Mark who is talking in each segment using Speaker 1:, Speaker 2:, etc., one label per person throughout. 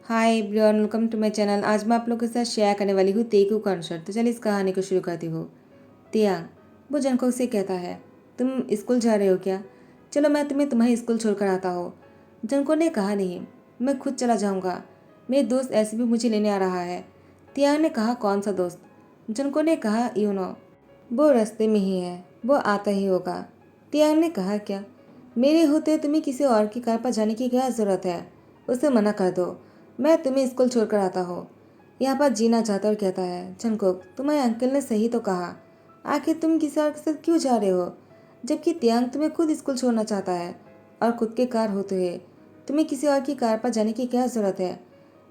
Speaker 1: Hi everyone, welcome to my channel. आज मैं आप लोगों के साथ शेयर करने वाली हूँ तेकू कॉन्सर्ट। तो चलिए इस कहानी को शुरू करती हूँ। तियांग वो जंगकोक से कहता है, तुम स्कूल जा रहे हो क्या? चलो मैं तुम्हें तुम्हारी स्कूल छोड़कर आता हूँ। जंगको ने कहा, नहीं, मैं खुद चला जाऊँगा। मेरे दोस्त ऐसे भी मुझे लेने आ रहा है। तियांग ने कहा, कौन सा दोस्त? जंगको ने कहा, यूनो। वो रास्ते में ही है, वो आता ही होगा। तियांग ने कहा, क्या? मेरे होते तुम्हें किसी और की कार पर जाने की क्या ज़रूरत है? उसे मना कर दो, मैं तुम्हें स्कूल छोड़कर आता हूँ। यहाँ पर जीना चाहता और कहता है, जंगकोक तुम्हारे अंकल ने सही तो कहा। आखिर तुम किसी और के साथ क्यों जा रहे हो? जबकि तियांग तुम्हें खुद स्कूल छोड़ना चाहता है और खुद की कार होते हुए तुम्हें किसी और की कार पर जाने की क्या ज़रूरत है?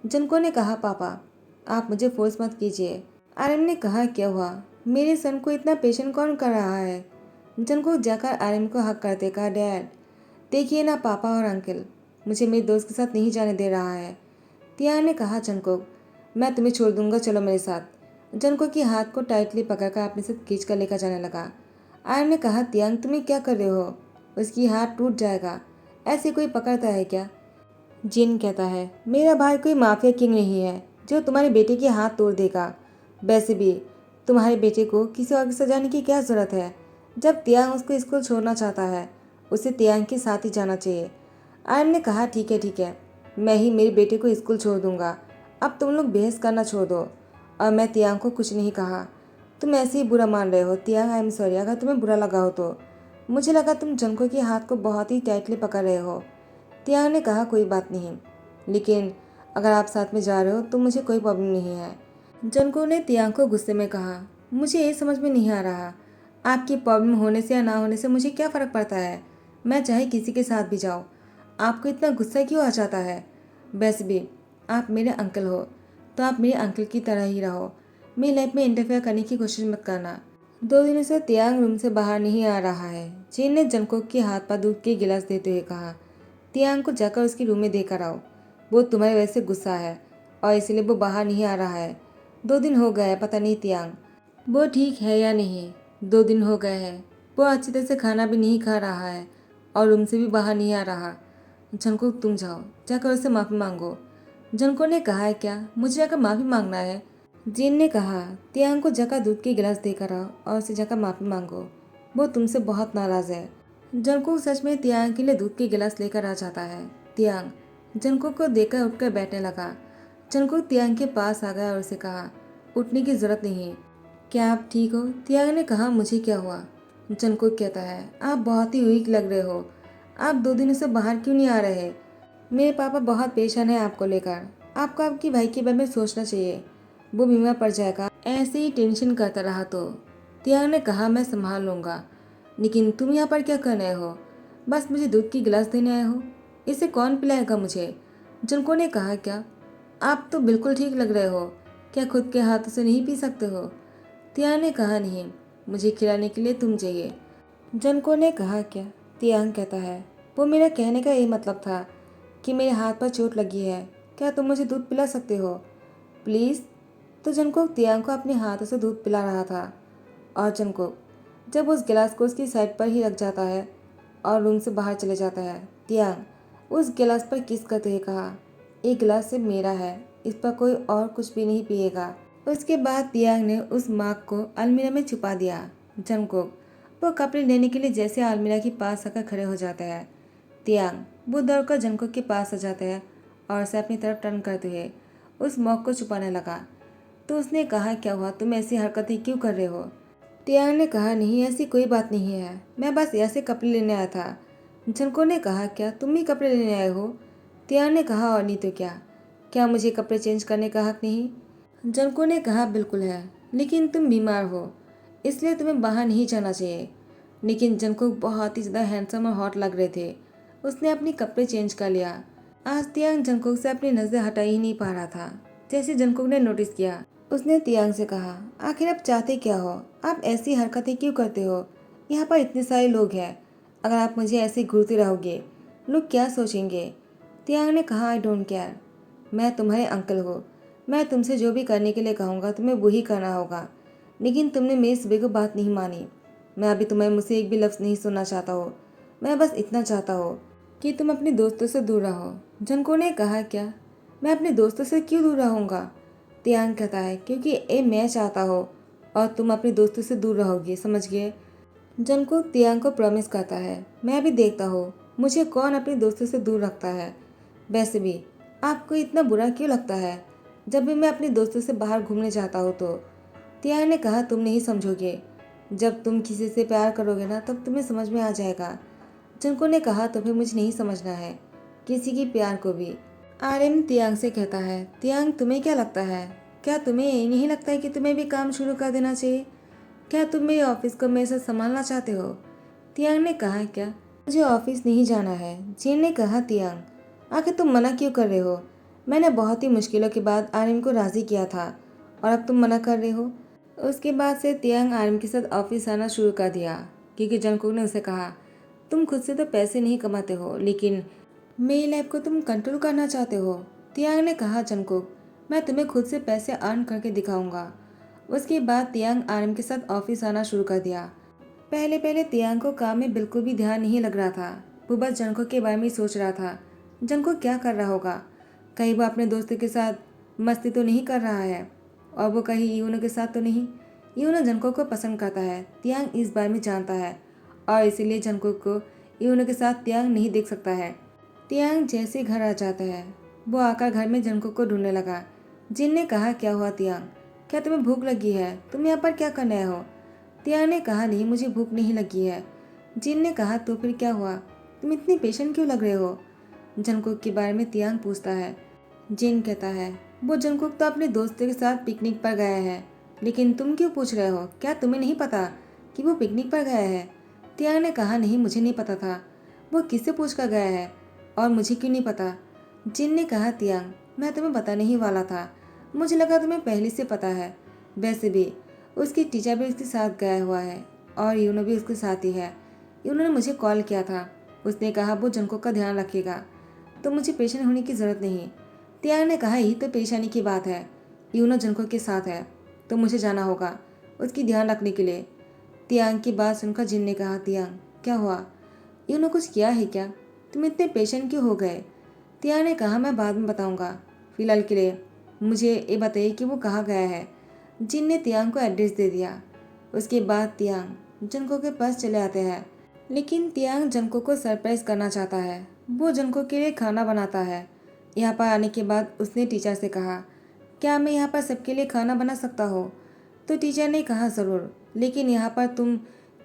Speaker 1: जंको ने कहा, पापा आप मुझे फोर्स मत कीजिए। आर्यन ने कहा, क्या हुआ? मेरे सन को इतना पेशेंट कौन कर रहा है? जंको जाकर आर्यन को हक करते कहा, डैड देखिए ना, पापा और अंकल मुझे मेरे दोस्त के साथ नहीं जाने दे रहा है। तियांग ने कहा, जंकोक मैं तुम्हें छोड़ दूंगा, चलो मेरे साथ। जंकोक के हाथ को टाइटली पकड़कर अपने साथ खींच कर लेकर जाने लगा। आर्यन ने कहा, तियांग तुम्हें क्या कर रहे हो? उसकी हाथ टूट जाएगा, ऐसे कोई पकड़ता है क्या? जिन कहता है, मेरा भाई कोई माफिया किंग नहीं है जो तुम्हारे बेटे के हाथ तोड़ देगा। वैसे भी तुम्हारे बेटे को किसी और के साथ जाने की क्या ज़रूरत है? जब तियांग उसको स्कूल छोड़ना चाहता है उसे तियांग के साथ ही जाना चाहिए। आर्यन ने कहा, ठीक है ठीक है, मैं ही मेरे बेटे को स्कूल छोड़ दूंगा। अब तुम लोग बहस करना छोड़ दो। और मैं तियांग को कुछ नहीं कहा। तुम ऐसे ही बुरा मान रहे हो। तियांग, आई एम सॉरी अगर तुम्हें बुरा लगा हो तो। मुझे लगा तुम जंको के हाथ को बहुत ही टाइटली पकड़ रहे हो। तियांग ने कहा, कोई बात नहीं, लेकिन अगर आप साथ में जा रहे हो तो मुझे कोई प्रॉब्लम नहीं है। जंको ने तियांग को गुस्से में कहा, मुझे ये समझ में नहीं आ रहा, आपकी प्रॉब्लम होने से या ना होने से मुझे क्या फ़र्क पड़ता है? मैं चाहे किसी के साथ भी जाऊँ, आपको इतना गुस्सा क्यों आ जाता है? वैसे भी आप मेरे अंकल हो तो आप मेरे अंकल की तरह ही रहो। मेरी लाइफ में इंटरफेयर करने की कोशिश मत करना। 2 दिनों से तियांग रूम से बाहर नहीं आ रहा है। चीन ने जंकोक के हाथ पर दूध के गिलास देते हुए कहा, तियांग को जाकर उसके रूम में देकर आओ। वो तुम्हारे वजह से गुस्सा है और इसलिए वो बाहर नहीं आ रहा है। 2 दिन हो गए हैं, पता नहीं तियांग वो ठीक है या नहीं। 2 दिन हो गए हैं, वो अच्छी तरह से खाना भी नहीं खा रहा है और रूम से भी बाहर नहीं आ रहा। जंको तुम जाओ, जाकर उससे माफ़ी मांगो। जंको ने कहा, क्या मुझे जाकर माफ़ी मांगना है? जिन ने कहा, तियांग को जाकर दूध के गिलास देकर आओ और उसे जाकर माफ़ी मांगो। वो तुमसे बहुत नाराज़ है। जंको सच में तियांग के लिए दूध के गिलास लेकर आ जाता है। तियांग जंको को देखकर उठकर बैठने लगा। जंको तियांग के पास आ गया और उसे कहा, उठने की जरूरत नहीं। क्या आप ठीक हो? तियांग ने कहा, मुझे क्या हुआ? जंको कहता है, आप बहुत ही वीक लग रहे हो। आप 2 दिनों से बाहर क्यों नहीं आ रहे? मेरे पापा बहुत परेशान है आपको लेकर। आपको आपके भाई के बारे में सोचना चाहिए, वो बीमार पड़ जाएगा। ऐसे ही टेंशन करता रहा तो। तियांग ने कहा, मैं संभाल लूँगा, लेकिन तुम यहाँ पर क्या कर रहे हो? बस मुझे दूध की गिलास देने आए हो? इसे कौन पिलाएगा मुझे? जंको ने कहा, क्या आप तो बिल्कुल ठीक लग रहे हो, क्या खुद के हाथों से नहीं पी सकते हो? तियांग ने कहा, नहीं, मुझे खिलाने के लिए तुम चाहिए। जंको ने कहा, क्या? तियांग कहता है, वो मेरा कहने का यही मतलब था कि मेरे हाथ पर चोट लगी है, क्या तुम मुझे दूध पिला सकते हो प्लीज़? तो जंको तियांग को अपने हाथों से दूध पिला रहा था और जंको जब उस गिलास को उसकी साइड पर ही रख जाता है और रूम से बाहर चले जाता है। तियांग उस गिलास पर किस करते हुए कहा, ये गिलास सिर्फ मेरा है, इस पर कोई और कुछ भी नहीं पिएगा। उसके बाद तियांग ने उस मार्क को अलमीरा में छुपा दिया। जंकोक वो कपड़े लेने के लिए जैसे अलमीरा के पास आकर खड़े हो जाता है। तियांग वो दौड़कर जंकोक के पास आ जाता है और उसे अपनी तरफ टर्न करते हुए उस मॉक को छुपाने लगा। तो उसने कहा, क्या हुआ, तुम ऐसी हरकतें क्यों कर रहे हो? तियांग ने कहा, नहीं ऐसी कोई बात नहीं है, मैं बस ऐसे कपड़े लेने आया था। जंको ने कहा, क्या तुम भी कपड़े लेने आए हो? तियांग ने कहा, और नहीं तो क्या मुझे कपड़े चेंज करने का हक नहीं? जंको ने कहा, बिल्कुल है, लेकिन तुम बीमार हो इसलिए तुम्हें बाहर नहीं जाना चाहिए। लेकिन जंको बहुत ही ज़्यादा हैंडसम और हॉट लग रहे थे। उसने अपने कपड़े चेंज कर लिया। आज तियांग जंकोक से अपनी नज़र हटा ही नहीं पा रहा था। जैसे जंकोक ने नोटिस किया, उसने तियांग से कहा, आखिर आप चाहते क्या हो? आप ऐसी हरकतें क्यों करते हो? यहाँ पर इतने सारे लोग हैं, अगर आप मुझे ऐसे घूरते रहोगे लोग क्या सोचेंगे? तियांग ने कहा, आई डोंट केयर, मैं तुम्हारे अंकल हो, मैं तुमसे जो भी करने के लिए कहूँगा तुम्हें वही करना होगा। लेकिन तुमने मेरी सुबह को बात नहीं मानी। मैं अभी तुम्हारे मुँह से एक भी लफ्ज़ नहीं सुनना चाहता हो। मैं बस इतना चाहता हूँ कि तुम अपने दोस्तों से दूर रहो। जंको ने कहा, क्या मैं अपने दोस्तों से क्यों दूर रहूँगा? तियांग कहता है क्योंकि ये मैं चाहता हो और तुम अपने दोस्तों से दूर रहोगे, समझ गए? जंगकुक तियांग को प्रॉमिस करता है, मैं भी देखता हूँ मुझे कौन अपने दोस्तों से दूर रखता है। वैसे भी आपको इतना बुरा क्यों लगता है जब भी मैं अपने दोस्तों से बाहर घूमने जाता हूँ तो? तियांग ने कहा, तुम नहीं समझोगे। जब तुम किसी से प्यार करोगे ना तब तुम्हें समझ में आ जाएगा। जंको ने कहा, तो फिर मुझे नहीं समझना है किसी की प्यार को भी। आर्यन तियांग से कहता है, तियांग तुम्हें क्या लगता है, क्या तुम्हें यही नहीं लगता है कि तुम्हें भी काम शुरू कर देना चाहिए? क्या तुम मेरे ऑफिस को मेरे साथ संभालना चाहते हो? तियांग ने कहा, क्या मुझे ऑफिस नहीं जाना है? जिन ने कहा, तियांग आखिर तुम मना क्यों कर रहे हो? मैंने बहुत ही मुश्किलों के बाद आर्यन को राजी किया था और अब तुम मना कर रहे हो। उसके बाद से तियांग आर्यन के साथ ऑफिस आना शुरू कर दिया क्योंकि जंकुक ने उसे कहा, तुम खुद से तो पैसे नहीं कमाते हो लेकिन मेरी लाइफ को तुम कंट्रोल करना चाहते हो। तियांग ने कहा, जंकुक मैं तुम्हें खुद से पैसे अर्न करके दिखाऊंगा। उसके बाद तियांग आर्यन के साथ ऑफिस आना शुरू कर दिया। पहले पहले तियांग को काम में बिल्कुल भी ध्यान नहीं लग रहा था। वो बस जंकुक के बारे में ही सोच रहा था, जंकुक क्या कर रहा होगा, कहीं वो अपने दोस्तों के साथ मस्ती तो नहीं कर रहा है और वो कहीं यूनो के साथ तो नहीं। यूनो जंकुक को पसंद करता है, तियांग इस बारे में जानता है और इसीलिए जंकुक को यूनो के साथ तियांग नहीं देख सकता है। तियांग जैसे घर आ जाता है वो आकर घर में जंकुक को ढूंढने लगा। जिन ने कहा, क्या हुआ तियांग, क्या तुम्हें भूख लगी है? तुम यहाँ पर क्या करने आए हो? तियांग ने कहा, नहीं मुझे भूख नहीं लगी है। जिन ने कहा, तो फिर क्या हुआ, तुम इतनी पेशेंट क्यों लग रहे हो? जंकुक के बारे में तियांग पूछता है। जिन कहता है, वो जंकुक तो अपने दोस्तों के साथ पिकनिक पर गया है, लेकिन तुम क्यों पूछ रहे हो? क्या तुम्हें नहीं पता कि वो पिकनिक पर गया है? तियांग ने कहा, नहीं मुझे नहीं पता था। वो किससे पूछ कर गया है और मुझे क्यों नहीं पता? जिन ने कहा, तियांग मैं तुम्हें बताने ही वाला था, मुझे लगा तुम्हें पहले से पता है। वैसे भी उसकी टीचर भी उसके साथ गया हुआ है और यूनो भी उसके साथ ही है। यूनो ने मुझे कॉल किया था, उसने कहा वो जंकुक का ध्यान रखेगा, तो मुझे पेशेंट होने की ज़रूरत नहीं। तियांग ने कहा, यही तो परेशानी की बात है, यूनो जंकुक के साथ है तो मुझे जाना होगा उसकी ध्यान रखने के लिए। तियांग की बात सुनकर जिन ने कहा, तियांग क्या हुआ, यूनो कुछ किया है क्या? तुम इतने पेशेंट क्यों हो गए? तियांग ने कहा, मैं बाद में बताऊंगा, फिलहाल के लिए मुझे ये बताइए कि वो कहाँ गया है। जिन ने तियांग को एड्रेस दे दिया। उसके बाद तियांग जंको के पास चले आते हैं, लेकिन तियांग जंको को सरप्राइज करना चाहता है। वो जंको के लिए खाना बनाता है। यहाँ पर आने के बाद उसने टीचर से कहा, क्या मैं यहाँ पर सबके लिए खाना बना सकता हो? तो टीचर ने कहा, ज़रूर, लेकिन यहाँ पर तुम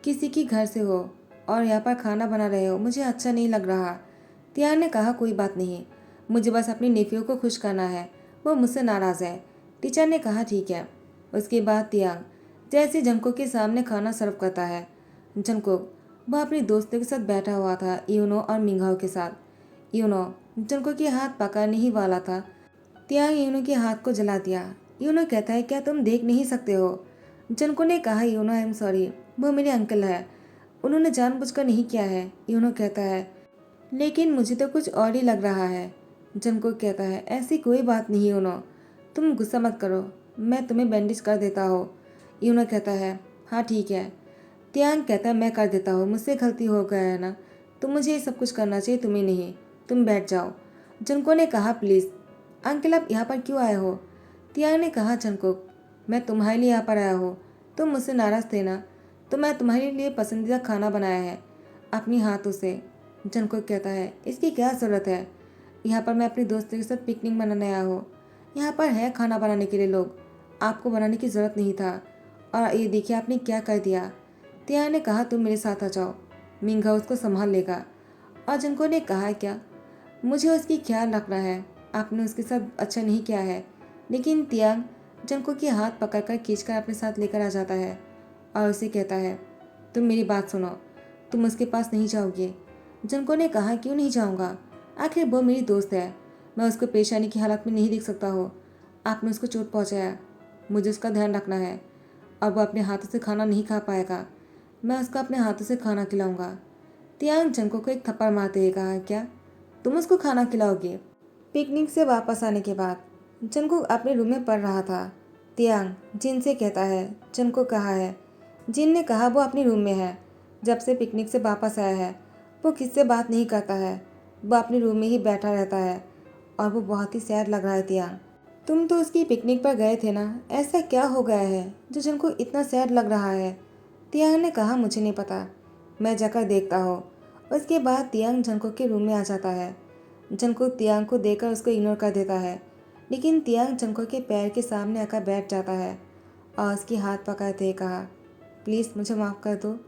Speaker 1: किसी की घर से हो और यहाँ पर खाना बना रहे हो, मुझे अच्छा नहीं लग रहा। तियांग ने कहा, कोई बात नहीं, मुझे बस अपनी नेफ्यू को खुश करना है, वो मुझसे नाराज़ है। टीचर ने कहा, ठीक है। उसके बाद तियांग जैसे जंको के सामने खाना सर्व करता है। जंको वह अपने दोस्तों के साथ बैठा हुआ था, यूनो और मिंघाओ के साथ। यूनो जंको के हाथ पकड़ने ही वाला था, तियांग यूनो के हाथ को जला दिया। यूनो कहता है, क्या तुम देख नहीं सकते हो? जंको ने कहा, यूनो आई एम सॉरी, वो मेरे अंकल है, उन्होंने जानबूझकर नहीं किया है। यूनो कहता है, लेकिन मुझे तो कुछ और ही लग रहा है। जंको कहता है, ऐसी कोई बात नहीं यूनो, तुम गुस्सा मत करो, मैं तुम्हें बैंडेज कर देता हूँ। यूनो कहता है, हाँ ठीक है। तियांग कहता है, मैं कर देता हूँ, मुझसे गलती हो गया है ना, तो मुझे ये सब कुछ करना चाहिए, तुम्हें नहीं, तुम बैठ जाओ। जंको ने कहा, प्लीज़ अंकल आप यहाँ पर क्यों आए हो? तियांग ने कहा, जंको मैं तुम्हारे लिए यहाँ पर आया हूँ, तुम मुझसे नाराज़ थे ना, तो मैं तुम्हारे लिए पसंदीदा खाना बनाया है अपनी हाथों से। जंको कहता है, इसकी क्या ज़रूरत है, यहाँ पर मैं अपने दोस्तों के साथ पिकनिक मनाने आया हूँ, यहाँ पर है खाना बनाने के लिए लोग, आपको बनाने की ज़रूरत नहीं था, और ये देखिए आपने क्या कर दिया। तियांग ने कहा, तुम मेरे साथ आ जाओ, मिंघा उसको संभाल लेगा। और जंको ने कहा, क्या मुझे उसकी ख्याल रखना है, आपने उसके साथ अच्छा नहीं किया है। लेकिन तियांग जंको के हाथ पकड़कर खींचकर अपने साथ लेकर आ जाता है और उसे कहता है, तुम मेरी बात सुनो, तुम उसके पास नहीं जाओगे। जंको ने कहा, क्यों नहीं जाऊँगा, आखिर वो मेरी दोस्त है, मैं उसको परेशानी की हालत में नहीं देख सकता हो। आपने उसको चोट पहुँचाया, मुझे उसका ध्यान रखना है और वो अपने हाथों से खाना नहीं खा पाएगा, मैं उसको अपने हाथों से खाना खिलाऊंगा। तियांग जंको को एक थप्पड़ मारते हुए कहा, क्या तुम उसको खाना खिलाओगे? पिकनिक से वापस आने के बाद जंको अपने रूम में पढ़ रहा था। तियांग जिन से कहता है, जंको कहाँ है? जिन ने कहा, वो अपने रूम में है, जब से पिकनिक से वापस आया है वो किससे बात नहीं करता है, वो अपने रूम में ही बैठा रहता है और वो बहुत ही सैड लग रहा है। तियांग, तुम तो उसकी पिकनिक पर गए थे ना, ऐसा क्या हो गया है जो जिनको इतना सैड लग रहा है? तियांग ने कहा, मुझे नहीं पता, मैं जाकर देखता हूँ। उसके बाद तियांग जंगकुक के रूम में आ जाता है। जंगकुक तियांग को देखकर उसको इग्नोर कर देता है, लेकिन तियांग जंगकुक के पैर के सामने आकर बैठ जाता है और उसकी हाथ पकड़ते हुए कहा, प्लीज़ मुझे माफ़ कर दो,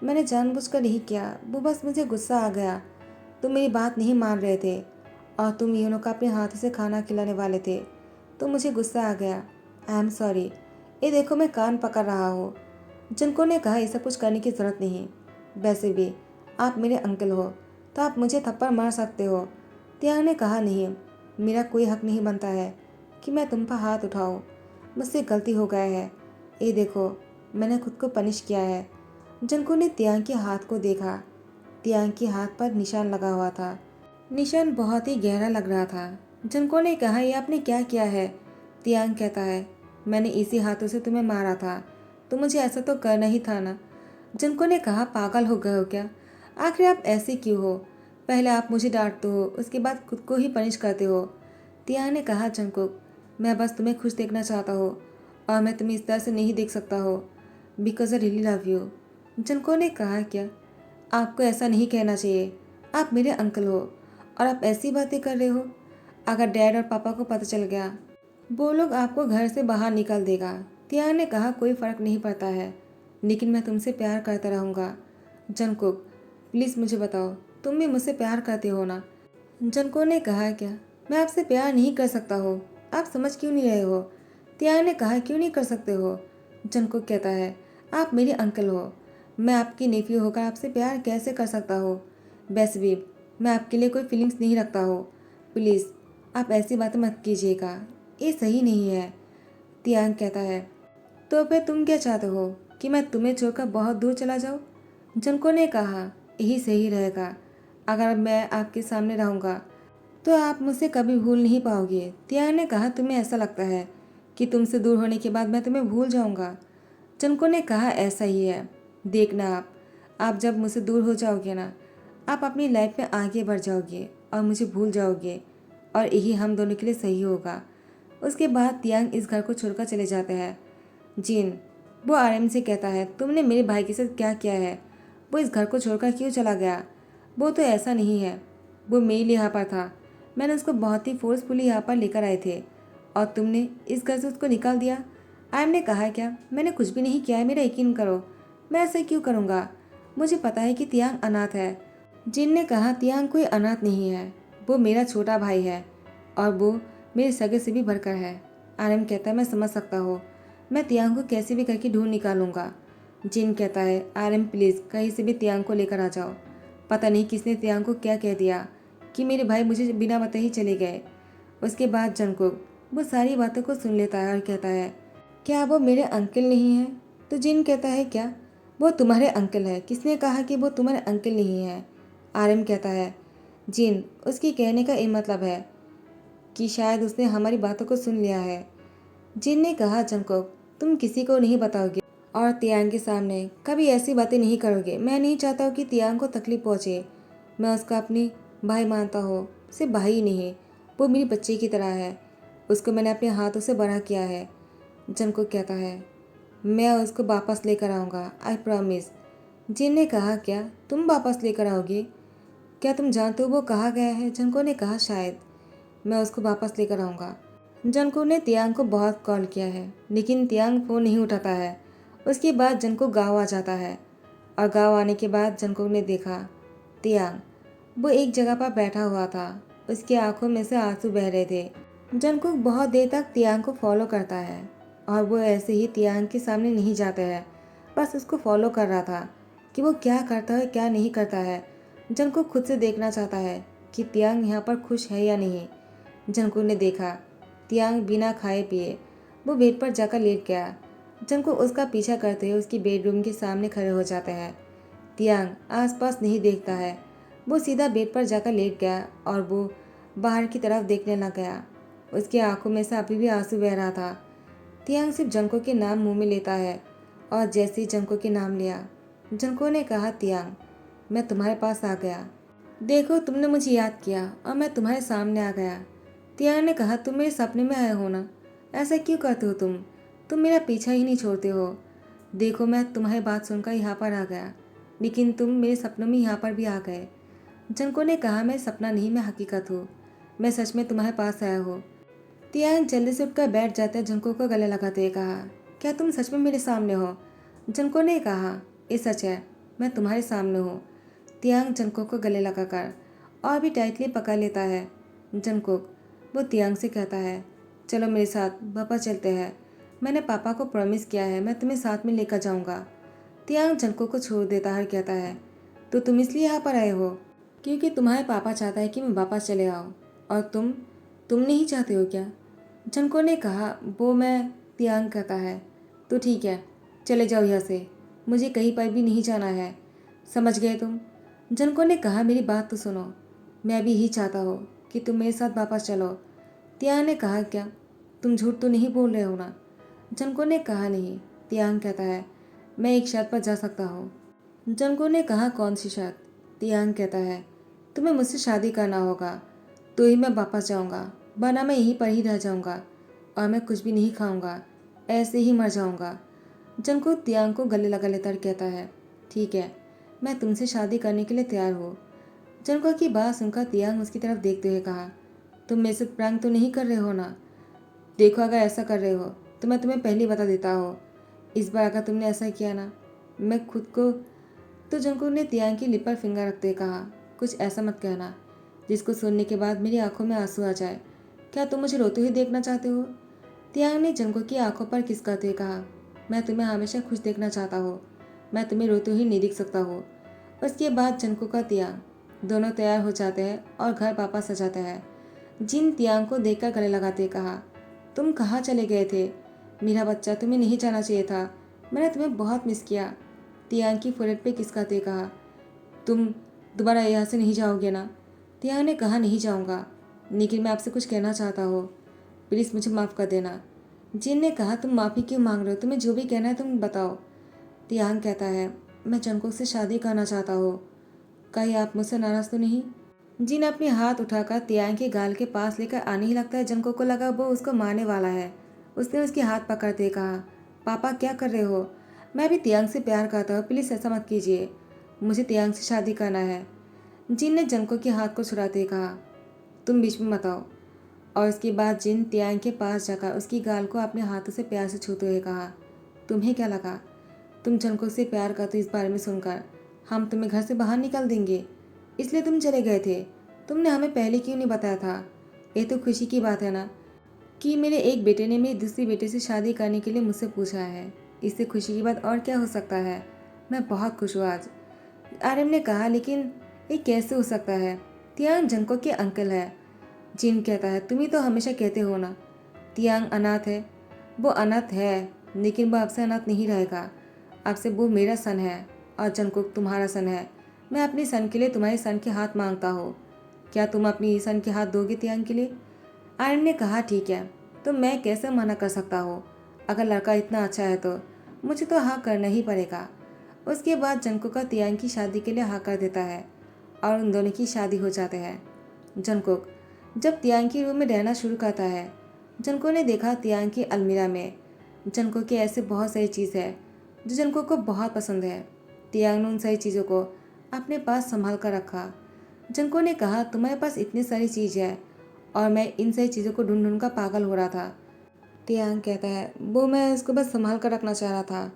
Speaker 1: मैंने जानबूझकर नहीं किया, वो बस मुझे गुस्सा आ गया। तुम मेरी बात नहीं मान रहे थे और तुम यूनो का अपने हाथों से खाना खिलाने वाले थे, तो मुझे गुस्सा आ गया। I am sorry. ये देखो मैं कान पकड़ रहा हूँ। जिनको ने कहा ये सब कुछ करने की ज़रूरत नहीं, वैसे भी आप मेरे अंकल हो तो आप मुझे थप्पड़ मार सकते हो। तियांग ने कहा, नहीं, मेरा कोई हक नहीं बनता है कि मैं तुम पर हाथ उठाऊँ, मुझसे गलती हो गया है। ये देखो मैंने खुद को पनिश किया है। जिनको ने तियांग के हाथ को देखा। तियांग के हाथ पर निशान लगा हुआ था। निशान बहुत ही गहरा लग रहा था। जिनको ने कहा, ये आपने क्या किया है? तियांग कहता है, मैंने इसी हाथों से तुम्हें मारा था, तो मुझे ऐसा तो करना ही था ना। जिनको ने कहा, पागल हो गए हो क्या? आखिर आप ऐसे क्यों हो? पहले आप मुझे डांटते हो, उसके बाद खुद को ही पनिश करते हो। तियांग ने कहा, जंगकुक, मैं बस तुम्हें खुश देखना चाहता हूँ और मैं तुम्हें इस तरह से नहीं देख सकता हो, because I really love you. जिनको ने कहा, क्या? आपको ऐसा नहीं कहना चाहिए, आप मेरे अंकल हो और आप ऐसी बातें कर रहे हो। अगर डैड और पापा को पता चल गया, वो लोग आपको घर से बाहर निकाल देगा। तियांग ने कहा, कोई फ़र्क नहीं पड़ता है, लेकिन मैं तुमसे प्यार करता रहूँगा। जंगकुक, प्लीज़ मुझे बताओ, तुम भी मुझसे प्यार करते हो ना? जंगकुक ने कहा, क्या मैं आपसे प्यार नहीं कर सकता हो? आप समझ क्यों नहीं रहे हो? तियांग ने कहा, क्यों नहीं कर सकते हो? जंगकुक कहता है, आप मेरे अंकल हो, मैं आपकी नेफ्यू होकर आपसे प्यार कैसे कर सकता हो? वैसे भी मैं आपके लिए कोई फीलिंग्स नहीं रखता हो। प्लीज़ आप ऐसी बातें मत कीजिएगा, ये सही नहीं है। तियांग कहता है, तो फिर तुम क्या चाहते हो कि मैं तुम्हें छोड़कर बहुत दूर चला जाऊँ? जंको ने कहा, यही सही रहेगा। अगर मैं आपके सामने रहूँगा तो आप मुझसे कभी भूल नहीं पाओगे। तियांग ने कहा, तुम्हें ऐसा लगता है कि तुमसे दूर होने के बाद मैं तुम्हें भूल जाऊँगा? जंको ने कहा, ऐसा ही है, देखना आप जब मुझसे दूर हो जाओगे ना, आप अपनी लाइफ में आगे बढ़ जाओगे और मुझे भूल जाओगे, और यही हम दोनों के लिए सही होगा। उसके बाद तियांग इस घर को छोड़कर चले जाते हैं। जिन, वो आरएम से कहता है, तुमने मेरे भाई के साथ क्या किया है? वो इस घर को छोड़कर क्यों चला गया? वो तो ऐसा नहीं है, वो मेरे लिए यहाँ पर था, मैंने उसको बहुत ही फोर्सफुली यहाँ पर लेकर आए थे और तुमने इस घर से उसको निकाल दिया। आरएम ने कहा, क्या मैंने कुछ भी नहीं किया है, मेरा यकीन करो, मैं ऐसा क्यों करूँगा? मुझे पता है कि तियांग अनाथ है। जिन ने कहा, तियांग कोई अनाथ नहीं है, वो मेरा छोटा भाई है और वो मेरे सगे से भी बढ़कर है। आरएम कहता है, मैं समझ सकता हूँ, मैं तियांग को कैसे भी करके ढूंढ निकालूंगा। जिन कहता है, आरएम प्लीज़ कहीं से भी तियांग को लेकर आ जाओ। पता नहीं किसने तियांग को क्या कह दिया कि मेरे भाई मुझे बिना बताए ही चले गए। उसके बाद जंगकुक वो सारी बातों को सुन लेता है और कहता है, क्या वो मेरे अंकल नहीं हैं? तो जिन कहता है, क्या वो तुम्हारे अंकल है? किसने कहा कि वो तुम्हारे अंकल नहीं है? आरएम कहता है, जिन, उसकी कहने का ये मतलब है कि शायद उसने हमारी बातों को सुन लिया है। जिन ने कहा, जंगकुक तुम किसी को नहीं बताओगे और तियांग के सामने कभी ऐसी बातें नहीं करोगे। मैं नहीं चाहता हूँ कि तियांग को तकलीफ पहुँचे। मैं उसका अपनी भाई मानता हूँ, सिर्फ भाई ही नहीं, वो मेरी बच्चे की तरह है, उसको मैंने अपने हाथों से बड़ा किया है। जंगकुक कहता है, मैं उसको वापस लेकर आऊँगा, आई प्रॉमिस। जिन ने कहा, क्या तुम वापस लेकर आओगे? क्या तुम जानते हो वो कहाँ गया है? जंगकुक ने कहा, शायद मैं उसको वापस लेकर आऊँगा। जंगकुक ने तियांग को बहुत कॉल किया है, लेकिन तियांग फ़ोन नहीं उठाता है। उसके बाद जंगकुक गाँव आ जाता है और गाँव आने के बाद जंगकुक ने देखा तियांग, वो एक जगह पर बैठा हुआ था, उसकी आंखों में से आंसू बह रहे थे। जंगकुक बहुत देर तक तियांग को फॉलो करता है और वो ऐसे ही तियांग के सामने नहीं जाता है, बस उसको फॉलो कर रहा था कि वो क्या करता है क्या नहीं करता है। जंगकुक खुद से देखना चाहता है कि तियांग यहाँ पर खुश है या नहीं। जंगकुक ने देखा तियांग बिना खाए पिए वो बेड पर जाकर लेट गया। जंगकुक उसका पीछा करते हुए उसकी बेडरूम के सामने खड़े हो जाते हैं। तियांग आसपास नहीं देखता है, वो सीधा बेड पर जाकर लेट गया और वो बाहर की तरफ देखने लग गया। उसकी आंखों में से अभी भी आंसू बह रहा था। तियांग सिर्फ जंगकुक के नाम मुंह में लेता है और जैसे ही जंगकुक के नाम लिया, जंगकुक ने कहा, तियांग मैं तुम्हारे पास आ गया, देखो तुमने मुझे याद किया और मैं तुम्हारे सामने आ गया। तियांग ने कहा, तुम मेरे सपने में आए हो ना, ऐसा क्यों करते हो तुम मेरा पीछा ही नहीं छोड़ते हो। देखो, मैं तुम्हारी बात सुनकर यहाँ पर आ गया, लेकिन तुम मेरे सपनों में यहाँ पर भी आ गए। जंको ने कहा, मैं सपना नहीं, मैं हकीकत हूँ, मैं सच में तुम्हारे पास आया हूँ। तियांग जल्दी से उठकर बैठ जाते, जंको को गले लगाते हुए कहा, क्या तुम सच में मेरे सामने हो। जंको ने कहा, ये सच है, मैं तुम्हारे सामने हूँ। तियांग जंको को गले लगाकर और भी टाइटली पकड़ लेता है। जंकुक वो तियांग से कहता है, चलो मेरे साथ पापा चलते हैं, मैंने पापा को प्रॉमिस किया है, मैं तुम्हें साथ में लेकर जाऊंगा। तियांग जंकुक को छोड़ देता है और कहता है, तो तुम इसलिए यहाँ पर आए हो क्योंकि तुम्हारे पापा चाहता है कि मैं वापस चले आऊँ, और तुम नहीं चाहते हो क्या। जंको ने कहा, वो मैं। तियांग कहता है, तो ठीक है, चले जाओ यहाँ से, मुझे कहीं पर भी नहीं जाना है, समझ गए तुम। जंको ने कहा, मेरी बात तो सुनो, मैं भी यही चाहता हूँ कि तुम मेरे साथ वापस चलो। तियांग ने कहा, क्या तुम झूठ तो नहीं बोल रहे हो ना। जंको ने कहा, नहीं। तियांग कहता है, मैं एक शर्त पर जा सकता हूँ। जंको ने कहा, कौन सी शर्त। तियांग कहता है, तुम्हें मुझसे शादी करना होगा, तो ही मैं वापस जाऊँगा, वरना मैं यहीं पर ही रह जाऊँगा और मैं कुछ भी नहीं खाऊँगा, ऐसे ही मर जाऊँगा। जंको तियांग को गले लगा लेता कहता है, ठीक है, मैं तुमसे शादी करने के लिए तैयार हूँ। जंको की बात सुनकर तियांग उसकी तरफ देखते हुए कहा, तुम मेरे से प्रैंक तो नहीं कर रहे हो ना। देखो, अगर ऐसा कर रहे हो तो मैं तुम्हें पहले ही बता देता हूँ, इस बार अगर तुमने ऐसा किया ना, मैं खुद को। तो जंकुक ने तियांग की लिप पर फिंगर रखते हुए कहा, कुछ ऐसा मत कहना जिसको सुनने के बाद मेरी आंखों में आंसू आ जाए। क्या तुम मुझे रोते हुए देखना चाहते हो। तियांग ने जंकुक की आंखों पर किस करते हुए कहा, मैं तुम्हें हमेशा खुश देखना चाहता हूँ, मैं तुम्हें रोते हुए नहीं देख सकता हूँ। उसके बाद जंकुक का तियांग दोनों तैयार हो जाते हैं और घर वापस आ जाते हैं। जिन तियांग को देखकर गले लगाते हुए कहा, तुम कहाँ चले गए थे मेरा बच्चा, तुम्हें नहीं जाना चाहिए था, मैंने तुम्हें बहुत मिस किया। तियांग की फोrehead पे किसकाते कहा, तुम दोबारा यहाँ से नहीं जाओगे ना। तियांग ने कहा, नहीं जाऊँगा, लेकिन मैं आपसे कुछ कहना चाहता हूँ, प्लीज़ मुझे माफ़ कर देना। जिन ने कहा, तुम माफ़ी क्यों मांग रहे हो, तुम्हें जो भी कहना है तुम बताओ। तियांग कहता है, मैं जंकुक से शादी करना चाहता हूँ, कहीं आप मुझसे नाराज़ तो नहीं। जिन अपने हाथ उठाकर तियांग के गाल के पास लेकर आने ही लगता है, जंकुक को लगा वो उसको मारने वाला है। उसने उसके हाथ पकड़ते कहा, पापा क्या कर रहे हो, मैं भी तियांग से प्यार करता हूँ, प्लीज़ ऐसा मत कीजिए, मुझे तियांग से शादी करना है। जिन ने जंकुक के हाथ को छुड़ाते कहा, तुम बीच में मत आओ। और उसके बाद जिन तियांग के पास जाकर उसकी गाल को अपने हाथों से प्यार से छूते हुए कहा, तुम्हें क्या लगा, तुम जंकुक से प्यार करते इस बारे में सुनकर हम तुम्हें घर से बाहर निकाल देंगे, इसलिए तुम चले गए थे, तुमने हमें पहले क्यों नहीं बताया था। ये तो खुशी की बात है ना कि मेरे एक बेटे ने मेरी दूसरी बेटे से शादी करने के लिए मुझसे पूछा है, इससे खुशी की बात और क्या हो सकता है। मैं बहुत खुश हूँ आज। आर्यन ने कहा, लेकिन ये कैसे हो सकता है, तियांग जंकुक के अंकल है। जिन कहता है, तुम ही तो हमेशा कहते हो ना तियांग अनाथ है। वो अनाथ है, लेकिन वो आपसे अनाथ नहीं रहेगा, आपसे वो मेरा सन है और जंकुक तुम्हारा सन है। मैं अपने सन के लिए तुम्हारे सन के हाथ मांगता हूँ, क्या तुम अपनी सन के हाथ दोगे तियांग के लिए। आर्यन ने कहा, ठीक है, तो मैं कैसे मना कर सकता हूँ, अगर लड़का इतना अच्छा है तो मुझे तो हाँ करना ही पड़ेगा। उसके बाद जंकुक का तियांग की शादी के लिए हाँ कर देता है और उन दोनों की शादी हो जाते हैं। जंकुक जब तियांग की रूम में रहना शुरू करता है, जंकुक ने देखा तियांग की अलमीरा में जंकुक की ऐसे बहुत सारी चीज़ है जो जंकुक को बहुत पसंद है। तियांग ने उन सारी चीज़ों को अपने पास संभाल कर रखा। जंकुक ने कहा, तुम्हारे पास इतनी सारी चीज़ है और मैं इन सारी चीज़ों को ढूंढ ढूंढ कर पागल हो रहा था। तियांग कहता है, वो मैं इसको बस संभाल कर रखना चाह रहा था।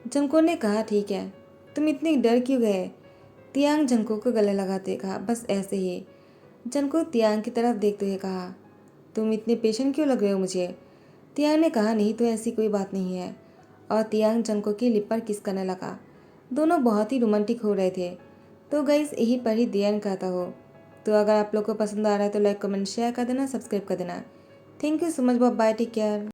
Speaker 1: जंकुक ने कहा, ठीक है, तुम इतनी डर क्यों गए। तियांग जंकुक को गले लगाते कहा, बस ऐसे ही। जंकुक तियांग की तरफ देखते हुए कहा, तुम इतने पेशेंट क्यों लग रहे हो मुझे। तियांग ने कहा, नहीं तो ऐसी कोई बात नहीं है। और तियांग जंकुक की लिप पर किस करने लगा। दोनों बहुत ही रोमांटिक हो रहे थे। तो गाइस, यही पर ही ध्यान कहता हो। तो अगर आप लोग को पसंद आ रहा है तो लाइक कमेंट शेयर कर देना, सब्सक्राइब कर देना। Thank you so much, bye, take care.